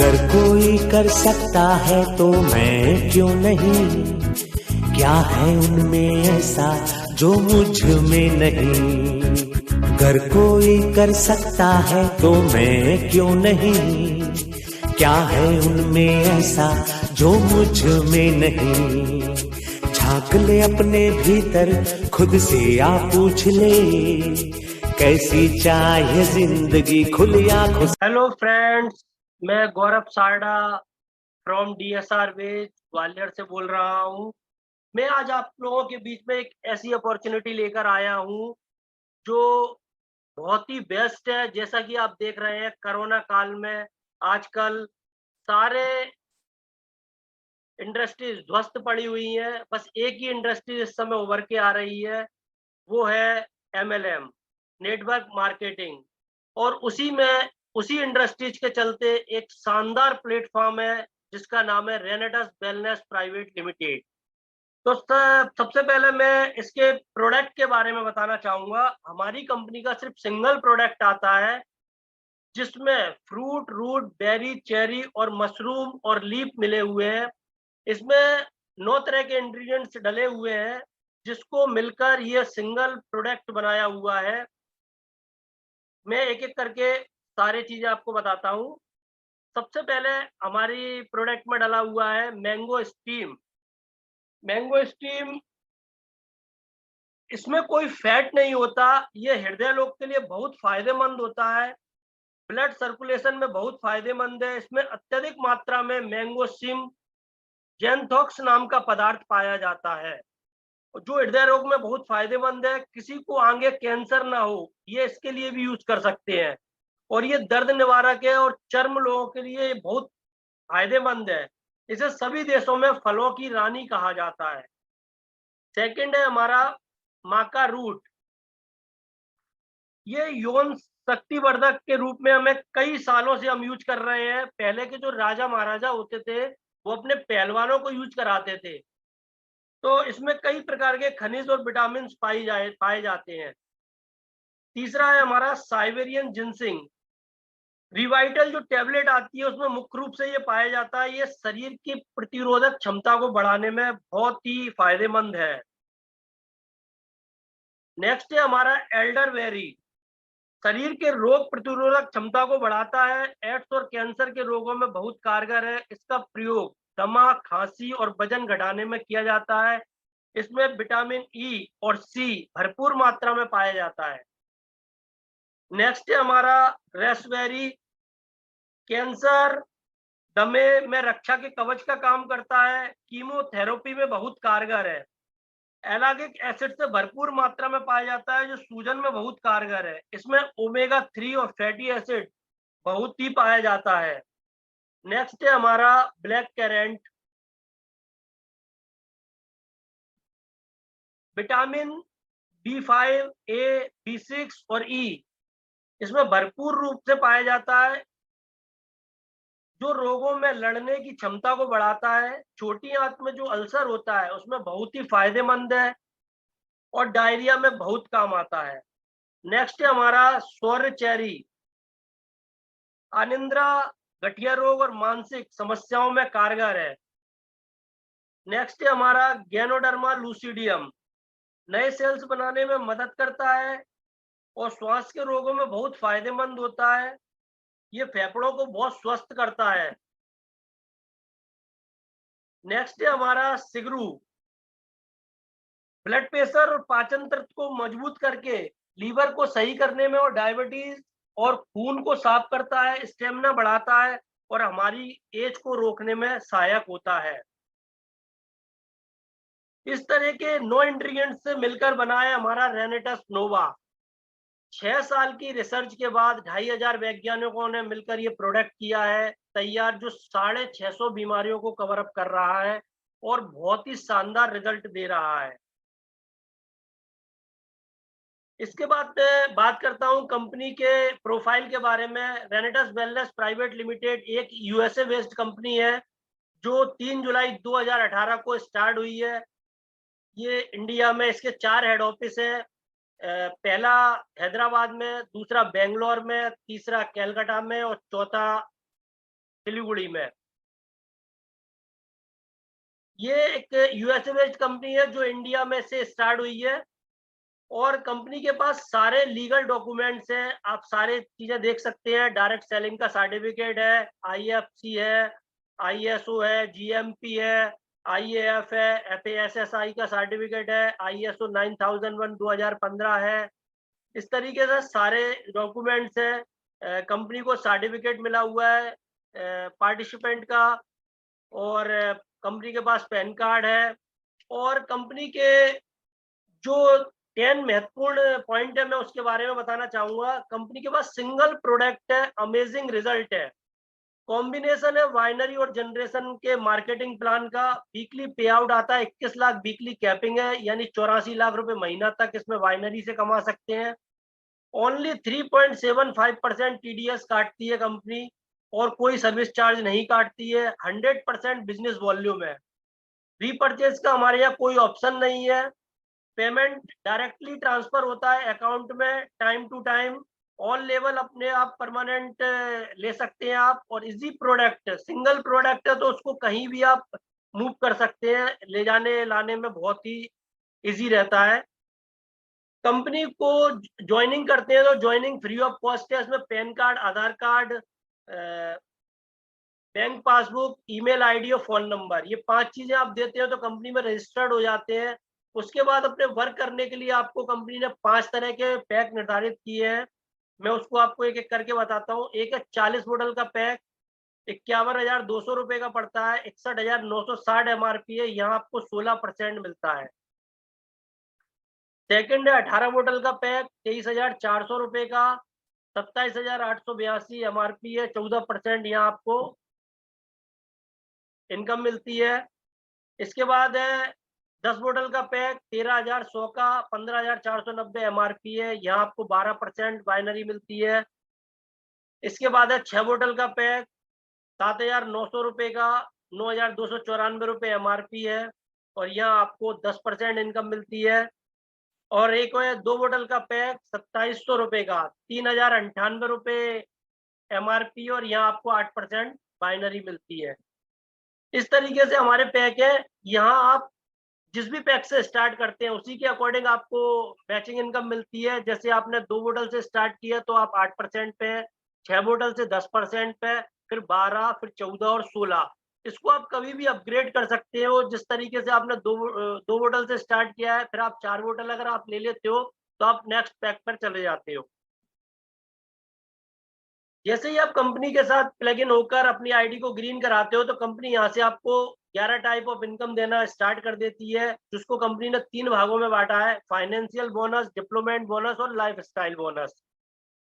अगर कोई कर सकता है तो मैं क्यों नहीं, क्या है उनमें ऐसा जो मुझ में नहीं। अगर कोई कर सकता है तो मैं क्यों नहीं, क्या है उनमें ऐसा जो मुझ में नहीं। झांक ले अपने भीतर खुद से आ पूछ ले, कैसी चाहे जिंदगी खुली आंखों। हेलो फ्रेंड्स, मैं गौरव सारडा फ्रॉम डीएसआर वेज ग्वालियर से बोल रहा हूँ। मैं आज आप लोगों के बीच में एक ऐसी अपॉर्चुनिटी लेकर आया हूँ जो बहुत ही बेस्ट है। जैसा कि आप देख रहे हैं, कोरोना काल में आजकल सारे इंडस्ट्रीज ध्वस्त पड़ी हुई हैं। बस एक ही इंडस्ट्री इस समय उभर के आ रही है, वो है एमएलएम, नेटवर्क मार्केटिंग। और उसी इंडस्ट्रीज के चलते एक शानदार प्लेटफॉर्म है जिसका नाम है रेनेटस वेलनेस प्राइवेट लिमिटेड। तो सबसे पहले मैं इसके प्रोडक्ट के बारे में बताना चाहूंगा। हमारी कंपनी का सिर्फ सिंगल प्रोडक्ट आता है जिसमें फ्रूट, रूट, बेरी, चेरी और मशरूम और लीफ मिले हुए हैं। इसमें 9 तरह के इंग्रेडिएंट्स डले हुए हैं जिसको मिलकर ये सिंगल प्रोडक्ट बनाया हुआ है। मैं एक एक करके सारी चीजें आपको बताता हूँ। सबसे पहले हमारी प्रोडक्ट में डला हुआ है मैंगो स्टीम। मैंगो स्टीम, इसमें कोई फैट नहीं होता। ये हृदय रोग के लिए बहुत फायदेमंद होता है, ब्लड सर्कुलेशन में बहुत फायदेमंद है। इसमें अत्यधिक मात्रा में मैंगो स्टीम जेंथोक्स नाम का पदार्थ पाया जाता है जो हृदय रोग में बहुत फायदेमंद है। किसी को आगे कैंसर ना हो, ये इसके लिए भी यूज कर सकते हैं। और ये दर्द निवारक है और चर्म लोगों के लिए ये बहुत फायदेमंद है। इसे सभी देशों में फलों की रानी कहा जाता है। सेकंड है हमारा माका रूट। ये यौन शक्तिवर्धक के रूप में हमें कई सालों से हम यूज कर रहे हैं। पहले के जो राजा महाराजा होते थे वो अपने पहलवानों को यूज कराते थे। तो इसमें कई प्रकार के खनिज और विटामिन पाए जाते हैं। तीसरा है हमारा साइबेरियन जिनसिंग। रिवाइटल जो टेबलेट आती है उसमें मुख्य रूप से ये पाया जाता है। ये शरीर की प्रतिरोधक क्षमता को बढ़ाने में बहुत ही फायदेमंद है। नेक्स्ट है हमारा एल्डरवेरी। शरीर के रोग प्रतिरोधक क्षमता को बढ़ाता है। एड्स और कैंसर के रोगों में बहुत कारगर है। इसका प्रयोग दमा, खांसी और वजन घटाने में किया जाता है। इसमें विटामिन ई और सी भरपूर मात्रा में पाया जाता है। नेक्स्ट है हमारा रेसबेरी। कैंसर, दमे में रक्षा के कवच का काम करता है। कीमोथेरेपी में बहुत कारगर है। एलागिक एसिड से भरपूर मात्रा में पाया जाता है जो सूजन में बहुत कारगर है। इसमें ओमेगा 3 और फैटी एसिड बहुत ही पाया जाता है। नेक्स्ट है हमारा black currant. Vitamin B5, A, B6 और E इसमें भरपूर रूप से पाया जाता है जो रोगों में लड़ने की क्षमता को बढ़ाता है। छोटी आंत में जो अल्सर होता है उसमें बहुत ही फायदेमंद है और डायरिया में बहुत काम आता है। नेक्स्ट है हमारा सौर चेरी। अनिद्रा, गठिया रोग और मानसिक समस्याओं में कारगर है। नेक्स्ट है हमारा गैनोडर्मा लूसिडियम। नए सेल्स बनाने में मदद करता है और श्वास के रोगों में बहुत फायदेमंद होता है। ये फेफड़ों को बहुत स्वस्थ करता है। नेक्स्ट है हमारा सिगरू। ब्लड प्रेशर और पाचन तंत्र को मजबूत करके लीवर को सही करने में और डायबिटीज और खून को साफ करता है, स्टेमिना बढ़ाता है और हमारी एज को रोकने में सहायक होता है। इस तरह के 9 इंग्रेडिएंट्स से मिलकर बना है हमारा रेनेटस नोवा। 6 साल की रिसर्च के बाद 2500 वैज्ञानिकों ने मिलकर ये प्रोडक्ट किया है तैयार, जो 650 बीमारियों को कवर अप कर रहा है और बहुत ही शानदार रिजल्ट दे रहा है। इसके बाद मैं बात करता हूं कंपनी के प्रोफाइल के बारे में। रेनेटस वेलनेस प्राइवेट लिमिटेड एक यूएसए बेस्ड कंपनी है जो 3 जुलाई 2018 को स्टार्ट हुई है। ये इंडिया में इसके 4 हेड ऑफिस है। पहला हैदराबाद में, दूसरा बेंगलोर में, तीसरा कलकत्ता में और चौथा सिलीगुड़ी में। ये एक यूएसए बेस्ड कंपनी है जो इंडिया में से स्टार्ट हुई है, और कंपनी के पास सारे लीगल डॉक्यूमेंट्स हैं, आप सारे चीजें देख सकते हैं। डायरेक्ट सेलिंग का सर्टिफिकेट है, आईएफसी है, आईएसओ है, जीएमपी है, आईएएफ है, एफएसएसआई का सर्टिफिकेट है, आईएसओ 9001 2015 है। इस तरीके से सारे डॉक्यूमेंट्स हैं। कंपनी को सर्टिफिकेट मिला हुआ है पार्टिसिपेंट का, और कंपनी के पास पैन कार्ड है। और कंपनी के जो 10 महत्वपूर्ण पॉइंट है मैं उसके बारे में बताना चाहूंगा। कंपनी के पास सिंगल प्रोडक्ट है, अमेजिंग रिजल्ट है, कॉम्बिनेशन है वाइनरी और जनरेशन के मार्केटिंग प्लान का। वीकली पे आउट आता है 21 लाख, वीकली कैपिंग है, यानी 84 लाख रुपए महीना तक इसमें वाइनरी से कमा सकते हैं। ओनली 3.75% टीडीएस काटती है कंपनी, और कोई सर्विस चार्ज नहीं काटती है। 100% बिजनेस वॉल्यूम है। रीपर्चेज का हमारे यहाँ कोई ऑप्शन नहीं है। पेमेंट डायरेक्टली ट्रांसफर होता है अकाउंट में time to time. On level अपने आप परमानेंट ले सकते हैं आप। और इजी प्रोडक्ट, सिंगल प्रोडक्ट है तो उसको कहीं भी आप मूव कर सकते हैं, ले जाने लाने में बहुत ही इजी रहता है। कंपनी को ज्वाइनिंग करते हैं तो ज्वाइनिंग फ्री ऑफ कॉस्ट है। इसमें PAN card, Aadhaar card, bank passbook, email ID और फोन नंबर, ये 5 चीजें आप देते हो तो कंपनी में रजिस्टर्ड हो जाते हैं। उसके बाद अपने वर्क करने के लिए आपको कंपनी ने 5 तरह के पैक निर्धारित किए हैं। मैं उसको आपको एक एक करके बताता हूँ। एक है 40 बोतल का पैक, 51,200 रुपए का पड़ता है, 61,960 MRP है, यहाँ आपको 16% मिलता है। सेकंड है 18 बोतल का पैक, 23,400 रुपए का, 27,882 MRP है, 14% यहाँ आपको इनकम मिलती है। इसके बाद है 10 बोतल का पैक, 13,100 का, 15,490 MRP है, यहाँ आपको 12% बाइनरी मिलती है। इसके बाद है 6 बोतल का पैक, 7,900 रुपए का, 9,294 रुपए MRP है, और यहाँ आपको 10% इनकम मिलती है। और एक है 2 बोतल का पैक, 2,700 रुपए का, 3,098 रुपए MRP, और यहाँ आपको 8% बाइनरी मिलती है। इस तरीके से हमारे पैक है। यहाँ आप जिस भी पैक से स्टार्ट करते हैं उसी के अकॉर्डिंग आपको मैचिंग इनकम मिलती है। जैसे आपने 2 बोतल से स्टार्ट किया तो आप 8% पे, 6 बोतल से 10% पे, फिर 12, फिर 14 और 16। इसको आप कभी भी अपग्रेड कर सकते हो। जिस तरीके से आपने दो बोतल से स्टार्ट किया है, फिर आप 4 बोतल अगर आप ले लेते हो तो आप नेक्स्ट पैक पर चले जाते हो। जैसे ही आप कंपनी के साथ प्लग इन होकर अपनी आईडी को ग्रीन कराते हो तो कंपनी यहाँ से आपको 11 टाइप ऑफ इनकम देना स्टार्ट कर देती है, जिसको कंपनी ने 3 भागों में बांटा है: फाइनेंशियल बोनस, डिप्लोमेंट बोनस और लाइफ स्टाइल बोनस।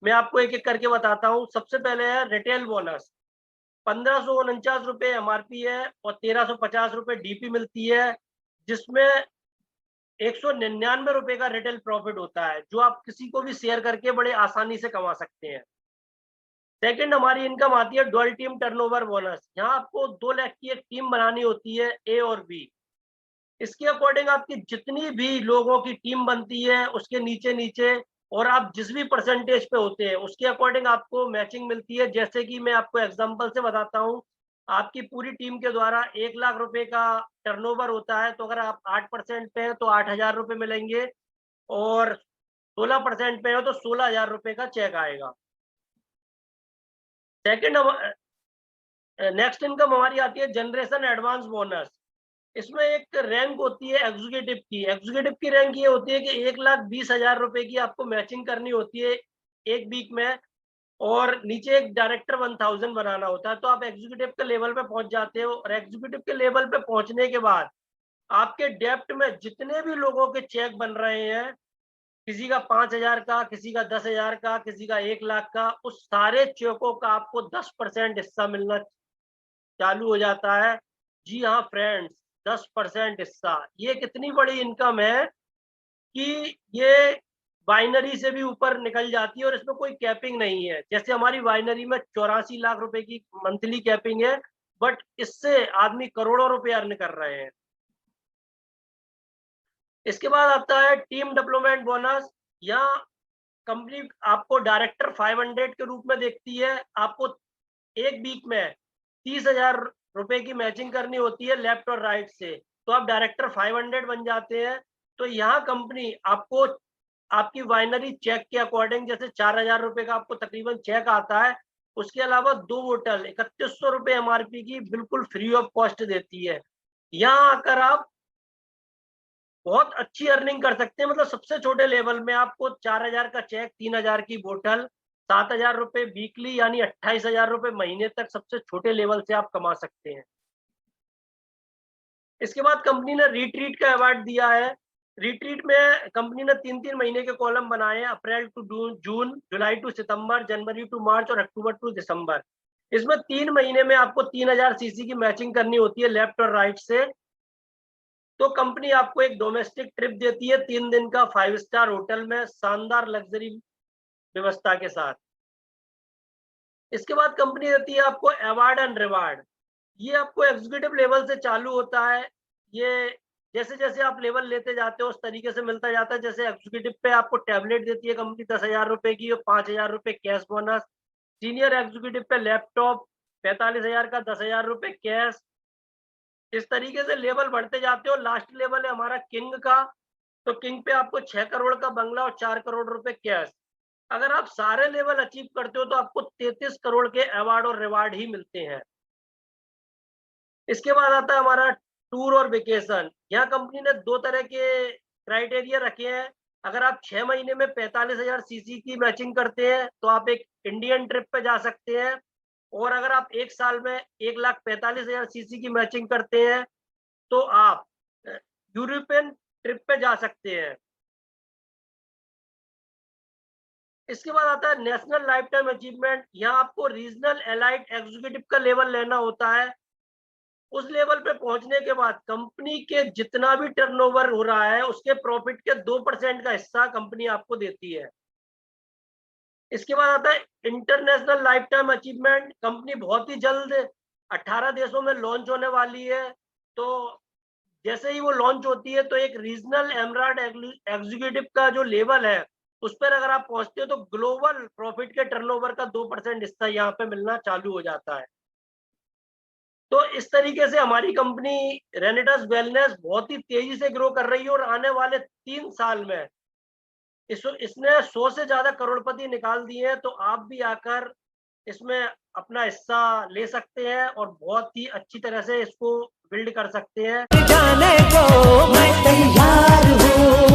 मैं आपको एक एक करके बताता हूँ। सबसे पहले है रिटेल बोनस। 1,549 रुपए MRP है और 1,350 रुपए DP मिलती है, जिसमें 199 रुपए का रिटेल प्रॉफिट होता है, जो आप किसी को भी शेयर करके बड़े आसानी से कमा सकते हैं। सेकंड हमारी इनकम आती है डुअल टीम टर्नओवर बोनस। यहाँ आपको 2 लाख की एक टीम बनानी होती है, ए और बी। इसके अकॉर्डिंग आपकी जितनी भी लोगों की टीम बनती है उसके नीचे नीचे, और आप जिस भी परसेंटेज पे होते हैं उसके अकॉर्डिंग आपको मैचिंग मिलती है। जैसे कि मैं आपको एग्जांपल से बताता हूँ। आपकी पूरी टीम के द्वारा 1 लाख रुपए का टर्नओवर होता है, तो अगर आप 8% पे हैं तो 8,000 रुपए मिलेंगे, और 16% पे हो तो 16,000 रुपए का चेक आएगा। सेकेंड नेक्स्ट इनकम हमारी आती है जनरेशन एडवांस बोनस। इसमें एक रैंक होती है एग्जीक्यूटिव की। एग्जीक्यूटिव की रैंक ये होती है कि 1,20,000 रुपए की आपको मैचिंग करनी होती है एक वीक में, और नीचे एक डायरेक्टर 1,000 बनाना होता है। तो आप एग्जीक्यूटिव के लेवल पे पहुंच जाते हो, और एग्जीक्यूटिव के लेवल पे पहुंचने के बाद आपके डेप्ट में जितने भी लोगों के चेक बन रहे हैं, किसी का 5,000 का, किसी का 10,000 का, किसी का 1 लाख का, उस सारे चेकों का आपको 10% हिस्सा मिलना चालू हो जाता है। जी हाँ फ्रेंड्स, 10% हिस्सा। ये कितनी बड़ी इनकम है कि ये बाइनरी से भी ऊपर निकल जाती है, और इसमें कोई कैपिंग नहीं है। जैसे हमारी बाइनरी में 84 लाख रुपए की मंथली कैपिंग है, बट इससे आदमी करोड़ों रुपए अर्न कर रहे हैं। इसके बाद आता है टीम डेवलपमेंट बोनस। यहाँ कंपनी आपको डायरेक्टर 500 के रूप में देखती है। आपको एक वीक में 30,000 रुपए की मैचिंग करनी होती है लेफ्ट और राइट से, तो आप डायरेक्टर 500 बन जाते हैं। तो यहाँ कंपनी आपको आपकी बाइनरी चेक के अकॉर्डिंग, जैसे 4,000 रुपए का आपको तकरीबन चेक आता है, उसके अलावा 2 बोतल 3100 रुपए एमआरपी की बिल्कुल फ्री ऑफ कॉस्ट देती है। यहाँ आकर आप बहुत अच्छी अर्निंग कर सकते हैं। मतलब सबसे छोटे लेवल में आपको 4,000 का चेक, 3,000 की बोतल, 7,000 रुपए वीकली यानी 28,000 रुपए महीने तक सबसे छोटे लेवल से आप कमा सकते हैं। इसके बाद कंपनी ने रिट्रीट का अवार्ड दिया है। रिट्रीट में कंपनी ने 3-3 महीने के कॉलम बनाए हैं, April to June, July to September, January to March और अक्टूबर टू दिसंबर। इसमें 3 महीने में आपको 3000 सीसी की मैचिंग करनी होती है लेफ्ट और राइट से। तो कंपनी आपको एक डोमेस्टिक ट्रिप देती है 3 दिन का 5 स्टार होटल में शानदार लग्जरी व्यवस्था के साथ। इसके बाद कंपनी देती है आपको अवार्ड एंड रिवार्ड। ये आपको एग्जीक्यूटिव लेवल से चालू होता है। ये जैसे जैसे आप लेवल लेते जाते हो उस तरीके से मिलता जाता है। जैसे एग्जीक्यूटिव पे आपको टैबलेट देती है कंपनी 10,000 रुपए की और 5,000 रुपए कैश बोनस। सीनियर एग्जीक्यूटिव पे लैपटॉप 45,000 का 10,000 रुपए कैश। इस तरीके से लेवल बढ़ते जाते हो। लास्ट लेवल है हमारा किंग का, तो किंग पे आपको 6 करोड़ का बंगला और 4 करोड़ रुपए कैश। अगर आप सारे लेवल अचीव करते हो तो आपको 33 करोड़ के अवार्ड और रिवार्ड ही मिलते हैं। इसके बाद आता है हमारा टूर और वेकेशन। यहाँ कंपनी ने 2 तरह के क्राइटेरिया रखे हैं। अगर आप 6 महीने में 45,000 सीसी की मैचिंग करते हैं तो आप एक इंडियन ट्रिप पे जा सकते हैं, और अगर आप 1 साल में 1,45,000 सीसी की मैचिंग करते हैं तो आप यूरोपियन ट्रिप पे जा सकते हैं। इसके बाद आता है नेशनल लाइफ टाइम अचीवमेंट। यहाँ आपको रीजनल एलाइट एग्जीक्यूटिव का लेवल लेना होता है। उस लेवल पे पहुंचने के बाद कंपनी के जितना भी टर्नओवर हो रहा है उसके प्रॉफिट के 2% का हिस्सा कंपनी आपको देती है। इसके बाद आता है international life time achievement. Company बहुत ही जल्द 18 देशों में लॉन्च होने वाली है। तो जैसे ही वो लॉन्च होती है तो एक रीजनल एमराल्ड एग्जीक्यूटिव का जो लेवल है उस पर अगर आप पहुंचते हो तो ग्लोबल प्रॉफिट के टर्नओवर का 2% हिस्सा यहाँ पे मिलना चालू हो जाता है। तो इस तरीके से हमारी कंपनी रेनेटस वेलनेस बहुत ही तेजी से ग्रो कर रही है, और आने वाले 3 साल में इसने 100 से ज्यादा करोड़पति निकाल दिए हैं। तो आप भी आकर इसमें अपना हिस्सा ले सकते हैं और बहुत ही अच्छी तरह से इसको बिल्ड कर सकते हैं। जाने को मैं तैयार हूँ।